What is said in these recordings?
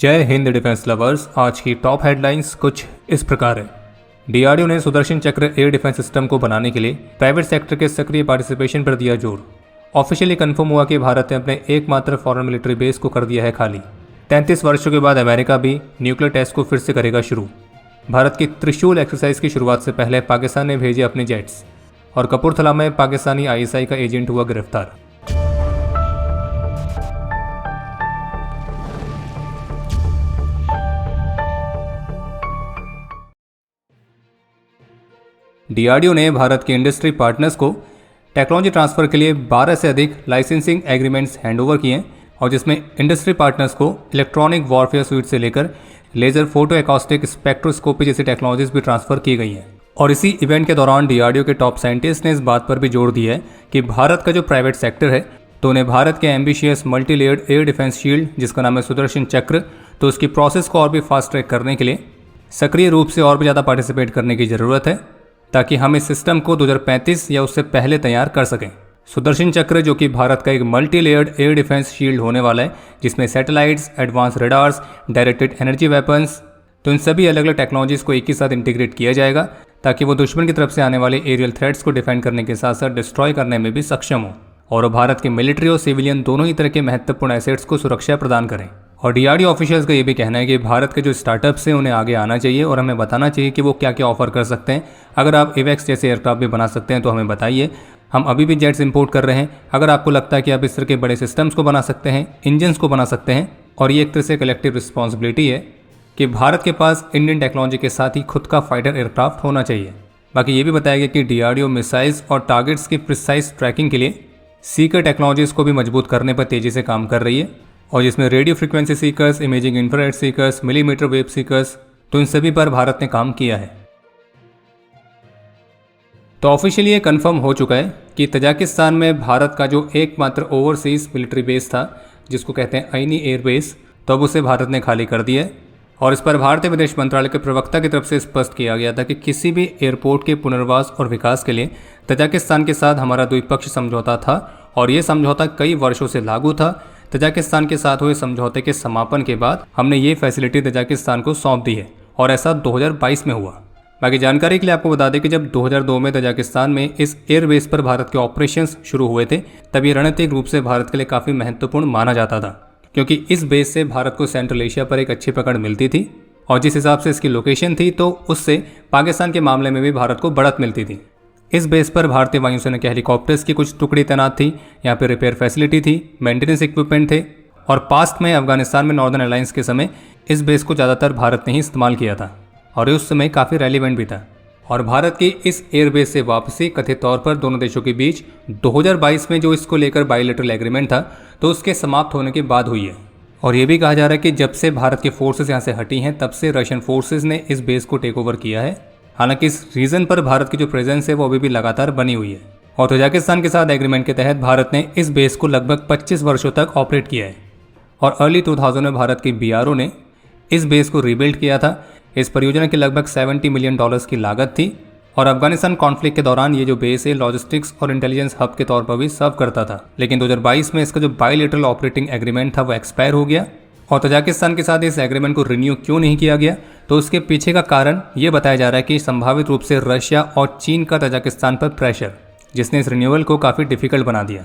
जय Hind defence lovers. आज की टॉप हेडलाइंस कुछ इस प्रकार है। डीआरडीओ ने सुदर्शन चक्र एयर डिफेंस सिस्टम को बनाने के लिए प्राइवेट सेक्टर के सक्रिय पार्टिसिपेशन पर दिया जोर। ऑफिशियली कंफर्म हुआ कि भारत ने अपने एकमात्र फॉरेन मिलिट्री बेस को कर दिया है खाली। 33 वर्षों के बाद अमेरिका भी न्यूक्लियर टेस्ट को फिर से करेगा शुरू। भारत की त्रिशूल एक्सरसाइज की शुरुआत से पहले पाकिस्तान ने भेजे अपने जेट्स। और कपूरथला में पाकिस्तानी आईएसआई का एजेंट हुआ गिरफ्तार। डीआरडीओ ने भारत के इंडस्ट्री पार्टनर्स को टेक्नोलॉजी ट्रांसफर के लिए 12 से अधिक लाइसेंसिंग एग्रीमेंट्स हैंडओवर किए और जिसमें इंडस्ट्री पार्टनर्स को इलेक्ट्रॉनिक वॉरफेयर स्वीट से लेकर लेजर फोटो एकॉस्टिक स्पेक्ट्रोस्कोपी जैसी टेक्नोलॉजीज भी ट्रांसफर की गई हैं। और इसी इवेंट के दौरान डीआरडीओ के टॉप साइंटिस्ट ने इस बात पर भी जोर दिया है कि भारत का जो प्राइवेट सेक्टर है तो उन्हें भारत के ambitious multi layered air defence shield जिसका नाम है सुदर्शन चक्र, तो उसकी प्रोसेस को और भी फास्ट ट्रैक करने के लिए सक्रिय रूप से और भी ज़्यादा पार्टिसिपेट करने की ज़रूरत है ताकि हम इस सिस्टम को 2035 या उससे पहले तैयार कर सकें। सुदर्शन चक्र जो कि भारत का एक multi layered air defence shield होने वाला है जिसमें satellites, advance radars, directed energy weapons, तो इन सभी अलग अलग टेक्नोलॉजीज़ को एक ही साथ इंटीग्रेट किया जाएगा ताकि वो दुश्मन की तरफ से आने वाले एरियल थ्रेट्स को डिफेंड करने के साथ साथ डिस्ट्रॉय करने में भी सक्षम हो और भारत के मिलिट्री और सिविलियन दोनों ही तरह के महत्वपूर्ण एसेट्स को सुरक्षा प्रदान करें। और डीआरडीओ ऑफिशियल्स का ये भी कहना है कि भारत के जो स्टार्टअप्स हैं उन्हें आगे आना चाहिए और हमें बताना चाहिए कि वो क्या क्या ऑफर कर सकते हैं। अगर आप एवेक्स जैसे एयरक्राफ्ट भी बना सकते हैं तो हमें बताइए, हम अभी भी जेट्स इंपोर्ट कर रहे हैं। अगर आपको लगता है कि आप इस तरह के बड़े सिस्टम्स को बना सकते हैं, इंजन्स को बना सकते हैं, और ये एक तरह से कलेक्टिव रिस्पॉन्सिबिलिटी है कि भारत के पास इंडियन टेक्नोलॉजी के साथ ही खुद का फाइटर एयरक्राफ्ट होना चाहिए। बाकी ये भी बताया गया कि डीआरडीओ मिसाइल्स और टारगेट्स की प्रिसाइज ट्रैकिंग के लिए सीकर टेक्नोलॉजीज़ को भी मजबूत करने पर तेज़ी से काम कर रही है और जिसमें radio frequency seekers, imaging infrared seekers, millimetre wave seekers, तो इन सभी पर भारत ने काम किया है। तो ऑफिशियली ये कंफर्म हो चुका है कि तजाकिस्तान में भारत का जो एकमात्र ओवरसीज मिलिट्री बेस था जिसको कहते हैं ऐनी एयर बेस, तो अब उसे भारत ने खाली कर दिया है। और इस पर भारतीय विदेश मंत्रालय के प्रवक्ता की तरफ से स्पष्ट किया गया था कि किसी भी एयरपोर्ट के पुनर्वास और विकास के लिए तजाकिस्तान के साथ हमारा द्विपक्षीय समझौता था और ये समझौता कई वर्षों से लागू था। तजाकिस्तान के साथ हुए समझौते के समापन के बाद हमने ये फैसिलिटी तजाकिस्तान को सौंप दी है और ऐसा 2022 में हुआ। बाकी जानकारी के लिए आपको बता दें कि जब 2002 में तजाकिस्तान में इस एयरबेस पर भारत के ऑपरेशंस शुरू हुए थे तब ये रणनीतिक रूप से भारत के लिए काफ़ी महत्वपूर्ण माना जाता था क्योंकि इस बेस से भारत को सेंट्रल एशिया पर एक अच्छी पकड़ मिलती थी और जिस हिसाब से इसकी लोकेशन थी तो उससे पाकिस्तान के मामले में भी भारत को बढ़त मिलती थी। इस बेस पर भारतीय वायुसेना के हेलीकॉप्टर्स की कुछ टुकड़ी तैनात थी, यहाँ पे रिपेयर फैसिलिटी थी, मेंटेनेंस इक्विपमेंट थे और पास्ट में अफगानिस्तान में नॉर्दर्न अलायंस के समय इस बेस को ज़्यादातर भारत ने ही इस्तेमाल किया था और ये उस समय काफ़ी रेलिवेंट भी था। और भारत की इस एयरबेस से वापसी कथित तौर पर दोनों देशों के बीच 2022 में जो इसको लेकर बायलैटरल एग्रीमेंट था तो उसके समाप्त होने के बाद हुई है। और ये भी कहा जा रहा है कि जब से भारत के फोर्सेस यहाँ से हटी हैं तब से रशियन फोर्सेस ने इस बेस को टेक ओवर किया है। हालांकि इस रीजन पर भारत की जो प्रेजेंस है वो अभी भी लगातार बनी हुई है। और तजाकिस्तान के साथ एग्रीमेंट के तहत भारत ने इस बेस को लगभग 25 वर्षों तक ऑपरेट किया है और अर्ली 2000 में भारत की बीआरओ ने इस बेस को रीबिल्ड किया था। इस परियोजना की लगभग $70 मिलियन की लागत थी और अफगानिस्तान कॉन्फ्लिक्ट के दौरान ये जो बेस है लॉजिस्टिक्स और इंटेलिजेंस हब के तौर पर भी सर्व करता था। लेकिन 2022 में इसका जो बायलैटरल ऑपरेटिंग एग्रीमेंट था वो एक्सपायर हो गया और तजाकिस्तान के साथ इस एग्रीमेंट को रिन्यू क्यों नहीं किया गया तो उसके पीछे का कारण ये बताया जा रहा है कि संभावित रूप से रशिया और चीन का तजाकिस्तान पर प्रेशर जिसने इस रिन्यूअल को काफ़ी डिफिकल्ट बना दिया।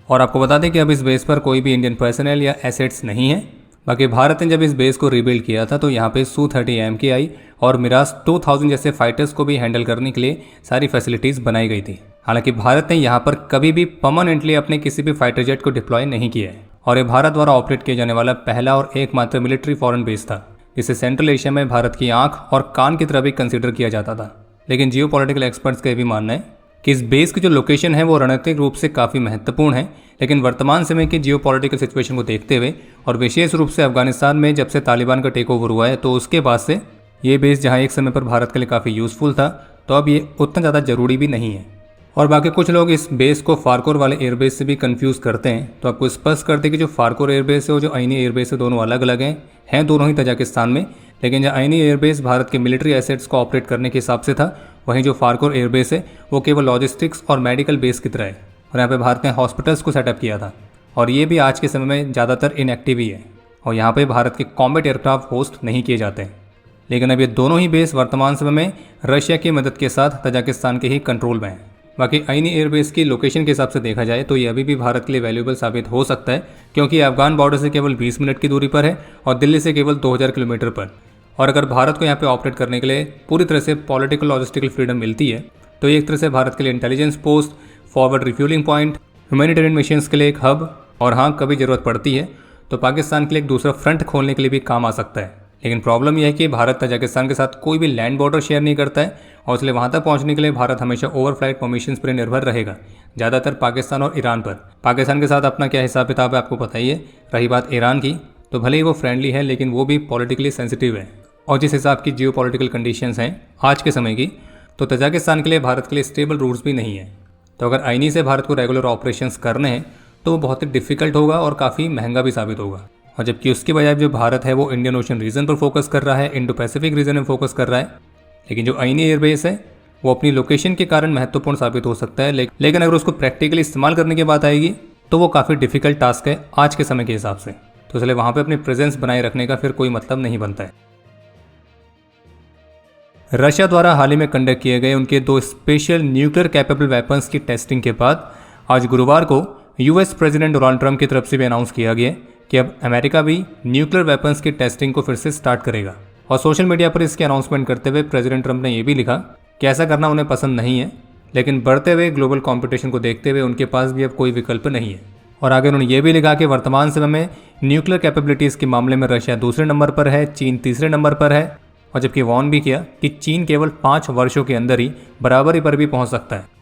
और आपको बता दें कि अब इस बेस पर कोई भी इंडियन पर्सनल या एसेट्स नहीं है। बाकी भारत ने जब इस बेस को रीबिल्ड किया था तो यहाँ पे Su-30 MKI और मिराज 2000 जैसे फाइटर्स को भी हैंडल करने के लिए सारी फैसिलिटीज़ बनाई गई थी। हालांकि भारत ने यहाँ पर कभी भी परमानेंटली अपने किसी भी फाइटर जेट को डिप्लॉय नहीं किया है और ये भारत द्वारा ऑपरेट किया जाने वाला पहला और एकमात्र मिलिट्री फॉरेन बेस था जिसे सेंट्रल एशिया में भारत की आंख और कान की तरह भी कंसिडर किया जाता था। लेकिन जियोपॉलिटिकल एक्सपर्ट्स का ये भी मानना है कि इस बेस की जो लोकेशन है वो रणनीतिक रूप से काफ़ी महत्वपूर्ण है। लेकिन वर्तमान समय की जियोपॉलिटिकल सिचुएशन को देखते हुए और विशेष रूप से अफगानिस्तान में जब से तालिबान का टेक ओवर हुआ है तो उसके बाद से ये बेस जहाँ एक समय पर भारत के लिए काफ़ी यूज़फुल था तो अब ये उतना ज़्यादा ज़रूरी भी नहीं है। और बाकी कुछ लोग इस बेस को फारकोर वाले एयरबेस से भी कंफ्यूज करते हैं तो आपको स्पष्ट करते हैं कि जो फारकोर एयरबेस है और जो ऐनी एयरबेस है दोनों अलग अलग हैं दोनों ही तजाकिस्तान में। लेकिन जो ऐनी एयरबेस भारत के मिलिट्री एसेट्स को ऑपरेट करने के हिसाब से था वहीं जो फारकोर एयरबेस है वो केवल लॉजिस्टिक्स और मेडिकल बेस की तरह है और यहाँ पे भारत ने हॉस्पिटल्स को सेटअप किया था और ये भी आज के समय में ज़्यादातर इनएक्टिव ही है। और यहाँ पे भारत के कॉम्बैट एयरक्राफ्ट होस्ट नहीं किए जाते हैं। लेकिन अब ये दोनों ही बेस वर्तमान समय में रशिया की मदद के साथ तजाकिस्तान के ही कंट्रोल में है। बाकी आईनी एयरबेस की लोकेशन के हिसाब से देखा जाए तो ये अभी भी भारत के लिए वैल्यूएबल साबित हो सकता है, क्योंकि अफगान बॉर्डर से केवल 20 मिनट की दूरी पर है और दिल्ली से केवल 2000 किलोमीटर पर। और अगर भारत को यहाँ पे ऑपरेट करने के लिए पूरी तरह से पॉलिटिकल लॉजिस्टिकल फ्रीडम मिलती है तो ये एक तरह से भारत के लिए intelligence post, forward refuelling point, humanitarian missions के लिए एक हब, और हाँ कभी ज़रूरत पड़ती है तो पाकिस्तान के लिए एक दूसरा फ्रंट खोलने के लिए भी काम आ सकता है। लेकिन प्रॉब्लम यह है कि भारत तजाकिस्तान के साथ कोई भी लैंड बॉर्डर शेयर नहीं करता है और इसलिए वहाँ तक पहुँचने के लिए भारत हमेशा ओवरफ्लाइट परमिशंस पर निर्भर रहेगा, ज़्यादातर पाकिस्तान और ईरान पर। पाकिस्तान के साथ अपना क्या हिसाब किताब है आपको पता ही है। रही बात ईरान की, तो भले ही वो फ्रेंडली है लेकिन वो भी पॉलिटिकली सेंसिटिव है, और जिस हिसाब की जियो पॉलिटिकल कंडीशंस हैं आज के समय की, तो तजाकिस्तान के लिए भारत के लिए स्टेबल रूट्स भी नहीं है। तो अगर आईनी से भारत को रेगुलर ऑपरेशंस करने हैं तो वो बहुत ही डिफिकल्ट होगा और काफ़ी महंगा भी साबित होगा। और जबकि उसके बजाय जो भारत है वो इंडियन ओशन रीजन पर फोकस कर रहा है, इंडो पैसिफिक रीजन में फोकस कर रहा है। लेकिन जो आईनी एयरबेस है वो अपनी लोकेशन के कारण महत्वपूर्ण साबित हो सकता है, लेकिन अगर उसको प्रैक्टिकली इस्तेमाल करने की बात आएगी तो वो काफ़ी डिफिकल्ट टास्क है आज के समय के हिसाब से। तो इसलिए वहाँ पर अपनी प्रेजेंस बनाए रखने का फिर कोई मतलब नहीं बनता है। रशिया द्वारा हाल ही में कंडक्ट किए गए उनके 2 स्पेशल न्यूक्लियर कैपेबल वेपन्स की टेस्टिंग के बाद आज गुरुवार को यूएस प्रेसिडेंट डोनाल्ड ट्रंप की तरफ से भी अनाउंस किया गया कि अब अमेरिका भी न्यूक्लियर वेपन्स की टेस्टिंग को फिर से स्टार्ट करेगा। और सोशल मीडिया पर इसकी अनाउंसमेंट करते हुए प्रेसिडेंट ट्रंप ने यह भी लिखा कि ऐसा करना उन्हें पसंद नहीं है, लेकिन बढ़ते हुए ग्लोबल कॉम्पिटिशन को देखते हुए उनके पास भी अब कोई विकल्प नहीं है। और आगे उन्होंने ये भी लिखा कि वर्तमान समय में न्यूक्लियर कैपेबिलिटीज़ के मामले में रशिया दूसरे नंबर पर है, चीन तीसरे नंबर पर है, और जबकि वार्न भी किया कि चीन केवल 5 वर्षों के अंदर ही बराबरी पर भी पहुंच सकता है।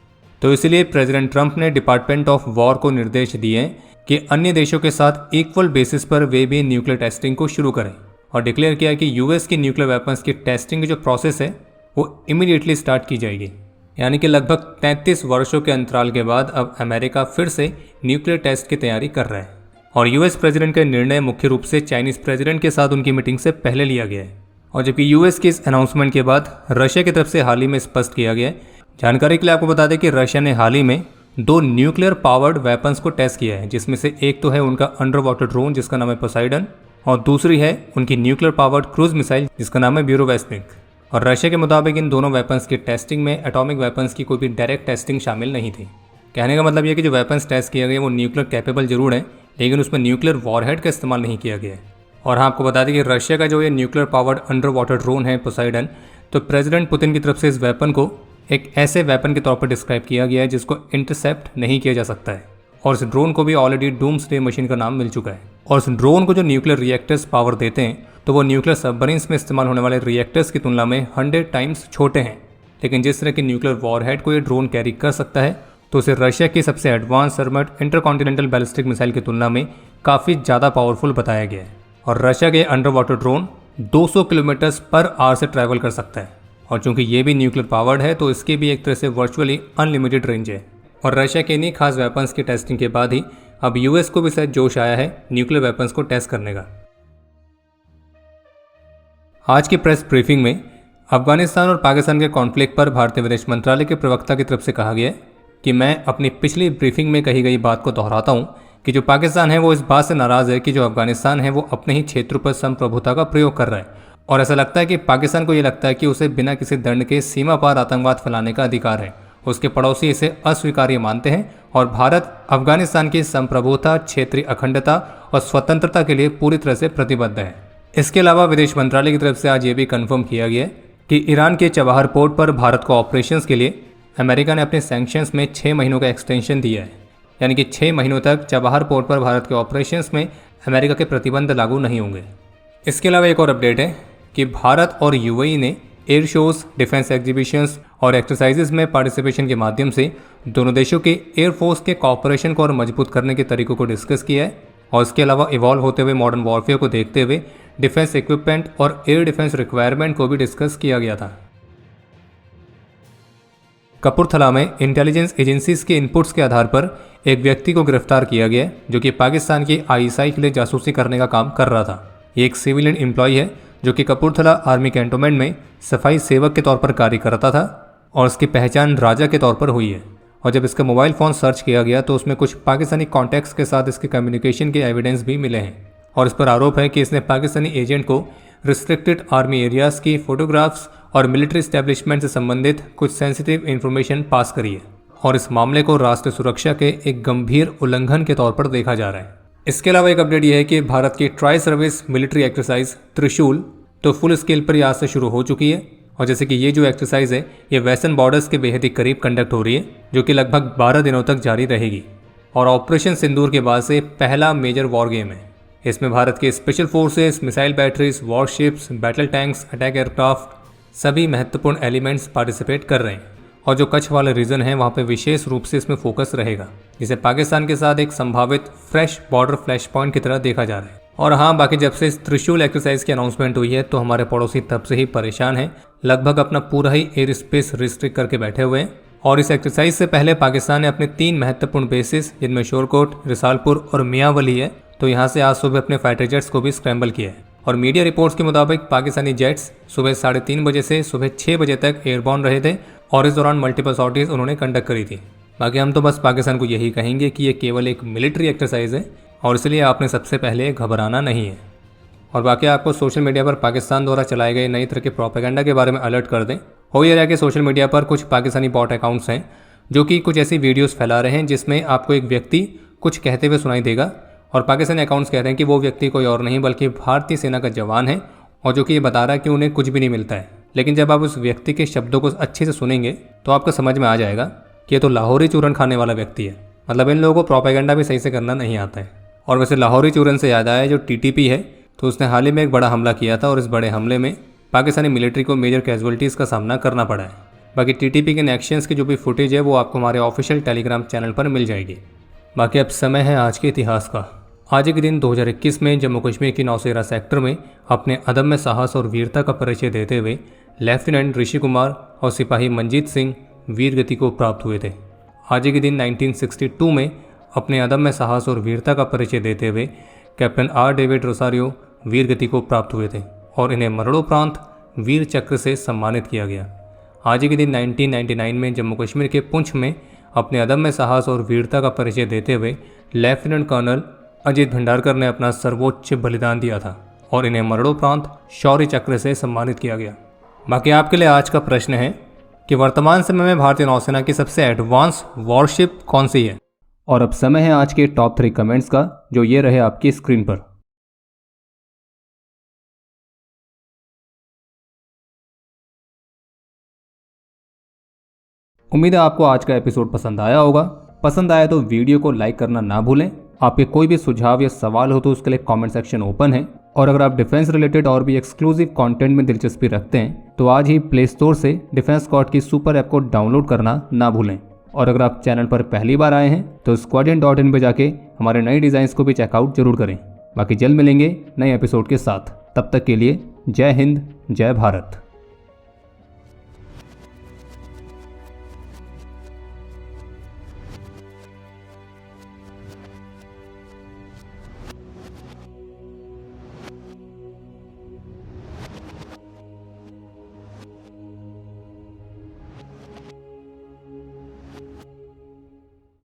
तो इसलिए प्रेसिडेंट ट्रंप ने डिपार्टमेंट ऑफ वॉर को निर्देश दिए कि अन्य देशों के साथ इक्वल बेसिस पर वे भी न्यूक्लियर टेस्टिंग को शुरू करें, और डिक्लेयर किया कि यूएस की न्यूक्लियर वेपन्स की टेस्टिंग की जो प्रोसेस है वो इमीडिएटली स्टार्ट की जाएगी। यानी कि लगभग 33 वर्षों के अंतराल के बाद अब अमेरिका फिर से न्यूक्लियर टेस्ट की तैयारी कर रहा है। और यूएस प्रेसिडेंट का निर्णय मुख्य रूप से चाइनीज प्रेसिडेंट के साथ उनकी मीटिंग से पहले लिया गया है। और जबकि यूएस के इस अनाउंसमेंट के बाद रशिया की तरफ से हाल ही में स्पष्ट किया गया है। जानकारी के लिए आपको बता दें कि रशिया ने हाल ही में 2 न्यूक्लियर पावर्ड वेपन्स को टेस्ट किया है, जिसमें से एक तो है उनका अंडर वाटर ड्रोन जिसका नाम है पोसाइडन, और दूसरी है उनकी न्यूक्लियर पावर्ड क्रूज मिसाइल जिसका नाम है ब्यूरोवेस्निक। और रशिया के मुताबिक इन दोनों वेपन्स की टेस्टिंग में एटॉमिक वेपन्स की कोई भी डायरेक्ट टेस्टिंग शामिल नहीं थी। कहने का मतलब यह कि जो वेपन्स टेस्ट किए गए वो न्यूक्लियर कैपेबल जरूर है, लेकिन उसमें न्यूक्लियर वॉरहेड का इस्तेमाल नहीं किया गया है। और हाँ, आपको बता दें कि रशिया का जो ये nuclear powered under water drone है पोसाइडन, तो प्रेसिडेंट पुतिन की तरफ से इस वेपन को एक ऐसे वेपन के तौर पर डिस्क्राइब किया गया है जिसको इंटरसेप्ट नहीं किया जा सकता है। और इस ड्रोन को भी ऑलरेडी डूम्सडे मशीन का नाम मिल चुका है। और इस ड्रोन को जो न्यूक्लियर रिएक्टर्स पावर देते हैं तो वो न्यूक्लियर सबमरीन्स में इस्तेमाल होने वाले रिएक्टर्स की तुलना में 100 टाइम्स छोटे हैं। लेकिन जिस तरह के न्यूक्लियर वॉरहेड को ये ड्रोन कैरी कर सकता है तो उसे रशिया की सबसे एडवांस सर्मट इंटरकॉन्टिनेंटल बैलिस्टिक मिसाइल की तुलना में काफ़ी ज़्यादा पावरफुल बताया गया है। और रशिया के under water drone 200 kilometre per hour से ट्रैवल कर सकता है। और चूंकि ये भी न्यूक्लियर पावर्ड है तो इसकी भी एक तरह से वर्चुअली अनलिमिटेड रेंज है। और रशिया के इन्हीं खास वेपन्स की टेस्टिंग के बाद ही अब यूएस को भी शायद जोश आया है न्यूक्लियर वेपन्स को टेस्ट करने का। आज की प्रेस ब्रीफिंग में अफगानिस्तान और पाकिस्तान के कॉन्फ्लिक्ट पर भारतीय विदेश मंत्रालय के प्रवक्ता की तरफ से कहा गया कि मैं अपनी पिछली ब्रीफिंग में कही गई बात को दोहराता हूं कि जो पाकिस्तान है वो इस बात से नाराज़ है कि जो अफगानिस्तान है वो अपने ही क्षेत्र पर संप्रभुता का प्रयोग कर रहा है। और ऐसा लगता है कि पाकिस्तान को ये लगता है कि उसे बिना किसी दंड के सीमा पार आतंकवाद फैलाने का अधिकार है। उसके पड़ोसी इसे अस्वीकार्य मानते हैं और भारत अफगानिस्तान की संप्रभुता, क्षेत्रीय अखंडता और स्वतंत्रता के लिए पूरी तरह से प्रतिबद्ध है। इसके अलावा विदेश मंत्रालय की तरफ से आज ये भी कन्फर्म किया गया कि ईरान के चबाहर पोर्ट पर भारत को ऑपरेशंस के लिए अमेरिका ने अपने सैंक्शंस में 6 महीनों का एक्सटेंशन दिया है। यानी कि 6 महीनों तक चबाहर पोर्ट पर भारत के ऑपरेशंस में अमेरिका के प्रतिबंध लागू नहीं होंगे। इसके अलावा एक और अपडेट है कि भारत और यूएई ने एयर शोज, डिफेंस एग्जीबिशंस और एक्सरसाइजेज में पार्टिसिपेशन के माध्यम से दोनों देशों के एयरफोर्स के कॉपरेशन को और मजबूत करने के तरीकों को डिस्कस किया है। और इसके अलावा इवॉल्व होते हुए मॉडर्न वॉरफेयर को देखते हुए डिफेंस इक्विपमेंट और एयर डिफेंस रिक्वायरमेंट को भी डिस्कस किया गया था। कपूरथला में इंटेलिजेंस एजेंसीज के इनपुट्स के आधार पर एक व्यक्ति को गिरफ्तार किया गया जो कि पाकिस्तान की आईएसआई के लिए जासूसी करने का काम कर रहा था। ये एक सिविलियन एम्प्लॉय है जो कि कपूरथला आर्मी कैंटोनमेंट में सफाई सेवक के तौर पर कार्य करता था और उसकी पहचान राजा के तौर पर हुई है। और जब इसका मोबाइल फ़ोन सर्च किया गया तो उसमें कुछ पाकिस्तानी कॉन्टैक्ट्स के साथ इसके कम्युनिकेशन के एविडेंस भी मिले हैं। और इस पर आरोप है कि इसने पाकिस्तानी एजेंट को रिस्ट्रिक्टेड आर्मी एरियाज की फोटोग्राफ्स और मिलिट्री एस्टेब्लिशमेंट से संबंधित कुछ सेंसिटिव इन्फॉर्मेशन पास करी है और इस मामले को राष्ट्रीय सुरक्षा के एक गंभीर उल्लंघन के तौर पर देखा जा रहा है। इसके अलावा एक अपडेट यह है कि भारत की ट्राई सर्विस मिलिट्री एक्सरसाइज त्रिशूल तो फुल स्केल पर आज से शुरू हो चुकी है। और जैसे कि ये जो एक्सरसाइज है ये वेस्टर्न बॉर्डर्स के बेहद ही करीब कंडक्ट हो रही है, जो कि लगभग 12 दिनों तक जारी रहेगी और ऑपरेशन सिंदूर के बाद से पहला मेजर वॉर गेम है। इसमें भारत के special forces, missile batteries, warships, battle tanks, attack aircraft सभी महत्वपूर्ण एलिमेंट्स पार्टिसिपेट कर रहे हैं। और जो कच्छ वाला रीजन है वहाँ पे विशेष रूप से इसमें फोकस रहेगा, जिसे पाकिस्तान के साथ एक संभावित फ्रेश बॉर्डर फ्लैश पॉइंट की तरह देखा जा रहा है। और हाँ, बाकी जब से इस त्रिशूल एक्सरसाइज की अनाउंसमेंट हुई है तो हमारे पड़ोसी तब से ही परेशान हैं, लगभग अपना पूरा ही एयर स्पेस रिस्ट्रिक्ट करके बैठे हुए हैं। और इस एक्सरसाइज से पहले पाकिस्तान ने अपने 3 महत्वपूर्ण बेसिस, जिनमें शोरकोट, रिसालपुर और मियांवली है, तो यहाँ से आज सुबह अपने फाइटर जेट्स को भी स्क्रैम्बल किया है। और मीडिया रिपोर्ट्स के मुताबिक पाकिस्तानी जेट्स सुबह 3:30 बजे से सुबह 6 बजे तक एयरबॉर्न रहे थे और इस दौरान मल्टीपल सॉर्टीज उन्होंने कंडक्ट करी थी। बाकी हम तो बस पाकिस्तान को यही कहेंगे कि ये केवल एक मिलिट्री एक्सरसाइज है और इसलिए आपने सबसे पहले घबराना नहीं है। और बाकी आपको सोशल मीडिया पर पाकिस्तान द्वारा चलाए गए नई तरह के प्रोपेगेंडा के बारे में अलर्ट कर दें। हो ये रहा कि सोशल मीडिया पर कुछ पाकिस्तानी बॉट अकाउंट्स हैं जो कि कुछ ऐसी वीडियोस फैला रहे हैं जिसमें आपको एक व्यक्ति कुछ कहते हुए सुनाई देगा और पाकिस्तानी अकाउंट्स कह रहे हैं कि वो व्यक्ति कोई और नहीं बल्कि भारतीय सेना का जवान है और जो कि ये बता रहा है कि उन्हें कुछ भी नहीं मिलता है। लेकिन जब आप उस व्यक्ति के शब्दों को अच्छे से सुनेंगे तो आपको समझ में आ जाएगा कि ये तो लाहौरी चूरन खाने वाला व्यक्ति है। मतलब इन लोगों को प्रोपेगेंडा भी सही से करना नहीं आता है। और वैसे लाहौरी चूरन से याद आया, जो टीटीपी है तो उसने हाल ही में एक बड़ा हमला किया था और इस बड़े हमले में पाकिस्तानी मिलिट्री को मेजर कैजुअलिटीज़ का सामना करना पड़ा है। बाकी टीटीपी के एक्शंस की जो भी फुटेज है वो आपको हमारे ऑफिशियल टेलीग्राम चैनल पर मिल जाएगी। बाकी अब समय है आज के इतिहास का। आज के दिन 2021 में जम्मू कश्मीर की नौशेरा सेक्टर में अपने अदम्य साहस और वीरता का परिचय देते हुए लेफ्टिनेंट ऋषि कुमार और सिपाही मंजीत सिंह वीर गति को प्राप्त हुए थे। आज के दिन 1962 में अपने अदम्य साहस और वीरता का परिचय देते हुए कैप्टन आर डेविड रोसारियो वीर गति को प्राप्त हुए थे और इन्हें मरणोपरांत वीर चक्र से सम्मानित किया गया। आज के दिन 1999 में जम्मू कश्मीर के पुंछ में अपने अदम्य साहस और वीरता का परिचय देते हुए लेफ्टिनेंट कर्नल अजीत भंडारकर ने अपना सर्वोच्च बलिदान दिया था और इन्हें मरणोपरांत शौर्य चक्र से सम्मानित किया गया। बाकी आपके लिए आज का प्रश्न है कि वर्तमान समय में भारतीय नौसेना की सबसे एडवांस वॉरशिप कौन सी है। और अब समय है आज के टॉप 3 कमेंट्स का, जो ये रहे आपकी स्क्रीन पर। उम्मीद है आपको आज का एपिसोड पसंद आया होगा। पसंद आया तो वीडियो को लाइक करना ना भूलें। आपके कोई भी सुझाव या सवाल हो तो उसके लिए कमेंट सेक्शन ओपन है। और अगर आप डिफेंस रिलेटेड और भी एक्सक्लूसिव कंटेंट में दिलचस्पी रखते हैं तो आज ही प्ले स्टोर से डिफेंस स्क्वाड की सुपर ऐप को डाउनलोड करना ना भूलें। और अगर आप चैनल पर पहली बार आए हैं तो squadron.in पे जाके हमारे नए डिज़ाइंस को भी चेकआउट जरूर करें। बाकी जल्द मिलेंगे नए एपिसोड के साथ। तब तक के लिए जय हिंद, जय भारत।